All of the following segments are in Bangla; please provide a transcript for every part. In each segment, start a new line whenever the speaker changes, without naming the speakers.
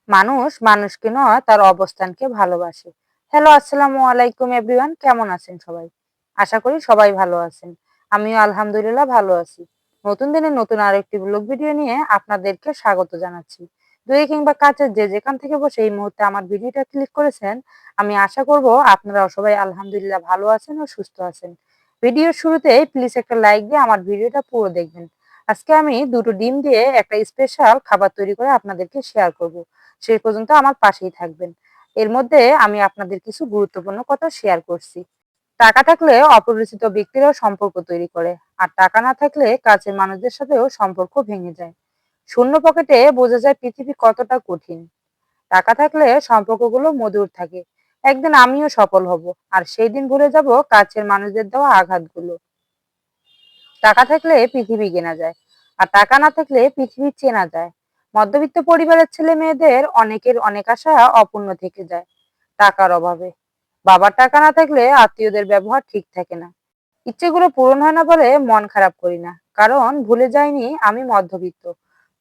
মানুষ মানুষকে নয় তার অবস্থানকে ভালোবাসে। হ্যালো, আসসালামু আলাইকুম এভরিওয়ান, কেমন আছেন সবাই? আশা করি সবাই ভালো আছেন। আমিও আলহামদুলিল্লাহ ভালো আছি। নতুন দিনে নতুন আরেকটি ব্লগ ভিডিও নিয়ে আপনাদেরকে স্বাগত জানাচ্ছি। দূরে কিংবা কাছে যে যেখান থেকে বসে এই মুহূর্তে আমার ভিডিওটা ক্লিক করেছেন, আমি আশা করব আপনারাও সবাই আলহামদুলিল্লাহ ভালো আছেন ও সুস্থ আছেন। ভিডিওর শুরুতে প্লিজ একটা লাইক দিয়ে আমার ভিডিওটা পুরো দেখবেন। আজকে আমি দুটো ডিম দিয়ে একটা স্পেশাল খাবার তৈরি করে আপনাদেরকে শেয়ার করব। শেষ পর্যন্ত আমার পাশেই থাকবেন। এর মধ্যে আমি আপনাদের কিছু গুরুত্বপূর্ণ কথা শেয়ার করছি। টাকা থাকলে অপরিচিত ব্যক্তিরাও সম্পর্ক তৈরি করে, আর টাকা না থাকলে কাছের মানুষদের সাথেও সম্পর্ক ভেঙে যায়। শূন্য পকেটে বোঝা যায় পৃথিবী কতটা কঠিন। টাকা থাকলে সম্পর্কগুলো মধুর থাকে। একদিন আমিও সফল হব, আর সেই দিন ভুলে যাব কাছের মানুষদের দেওয়া আঘাতগুলো। টাকা থাকলে পৃথিবী কেনা যায়, আর টাকা না থাকলে পৃথিবী চেনা যায়। মধ্যবিত্ত পরিবারের ছেলে মেয়েদের অনেকের অনেক আশা অপূর্ণ থেকে যায় টাকার অভাবে। বাবার টাকা না থাকলে আত্মীয়দের ব্যবহার ঠিক থাকে না। ইচ্ছেগুলো পূরণ হয় না বলে মন খারাপ করি না, কারণ ভুলে যাইনি আমি মধ্যবিত্ত।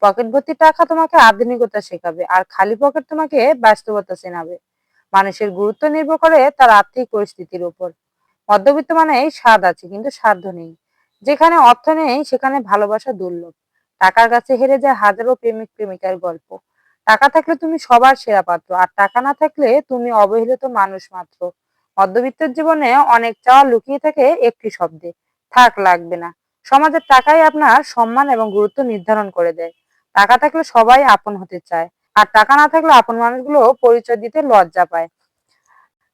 পকেট ভর্তি টাকা তোমাকে আধুনিকতা শেখাবে, আর খালি পকেট তোমাকে বাস্তবতা চেনাবে। মানুষের গুরুত্ব নির্ভর করে তার আর্থিক পরিস্থিতির উপর। মধ্যবিত্ত মানে স্বাদ আছে কিন্তু সাধ্য নেই। যেখানে অর্থ নেই সেখানে ভালোবাসা দুর্লভ। টাকার কাছে হেরে যায় হাজারো প্রেমিক প্রেমিকার গল্প। টাকা থাকলে তুমি সবার সেরা পাত্র, আর টাকা না থাকলে তুমি অবহেলিত মানুষ মাত্র। মধ্যবিত্তের জীবনে অনেক চাওয়া লুকিয়ে থাকে একটি শব্দে: থাক, লাগবে না। সমাজের টাকাই আপনার সম্মান এবং গুরুত্ব নির্ধারণ করে দেয়। টাকা থাকলে সবাই আপন হতে চায়, আর টাকা না থাকলে আপন মানুষগুলো পরিচয় দিতে লজ্জা পায়।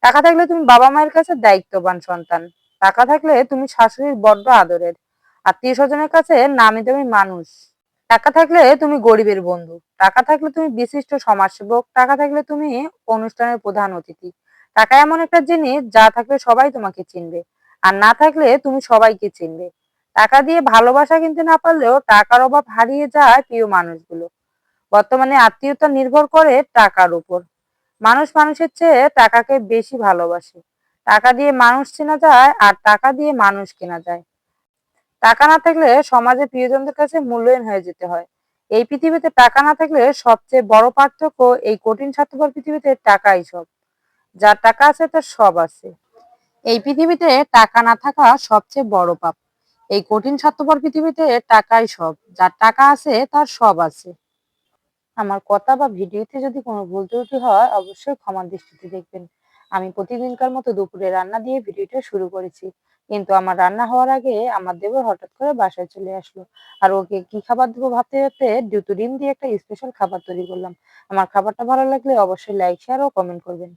টাকা থাকলে তুমি বাবা মায়ের কাছে দায়িত্ববান সন্তান। টাকা থাকলে তুমি শাশুড়ির বড্ড আদরের, আত্মীয় স্বজনের কাছে নামি দামি মানুষ। টাকা থাকলে তুমি গরিবের বন্ধু। টাকা থাকলে তুমি বিশিষ্ট সমাজসেবক। টাকা থাকলে তুমি অনুষ্ঠানের প্রধান অতিথি। টাকা এমন একটা জিনিস যা থাকলে সবাই তোমাকে চিনবে, আর না থাকলে তুমি সবাইকে চিনবে। টাকা দিয়ে ভালোবাসা কিনতে না পারলেও টাকার অভাব হারিয়ে যায় প্রিয় মানুষগুলো। বর্তমানে আত্মীয়তা নির্ভর করে টাকার উপর। মানুষ মানুষের চেয়ে টাকাকে বেশি ভালোবাসে। টাকা দিয়ে মানুষ চেনা যায়, আর টাকা দিয়ে মানুষ কেনা যায়। টাকা না থাকলে সমাজে প্রিয়জনদের কাছে মূল্যায়ন হয়ে যেতে হয়। এই পৃথিবীতে টাকা না থাকলে সবচেয়ে বড় পার্থক্য, এই কঠিন স্বার্থপর পৃথিবীতে টাকাই সব। যার টাকা আছে তার সব আছে। এই পৃথিবীতে টাকা না থাকা সবচেয়ে বড় পাপ। এই কঠিন স্বার্থপর পৃথিবীতে টাকাই সব। যার টাকা আছে তার সব আছে। আমার কথা বা ভিডিওতে যদি কোনো ভুল ত্রুটি হয় অবশ্যই ক্ষমার দৃষ্টিতে দেখবেন। আমি প্রতিদিনকার মতো দুপুরে রান্না দিয়ে ভিডিওটা শুরু করেছি, কিন্তু আমার রান্না হওয়ার আগে আমার দেবর হঠাৎ করে বাসায় চলে আসলো। আর ওকে কি খাবার দেবো ভাবতে ভাবতে দুটো ডিম দিয়ে একটা স্পেশাল খাবার তৈরি করলাম। আমার খাবারটা ভালো লাগলে অবশ্যই লাইক, শেয়ার ও কমেন্ট করবেন।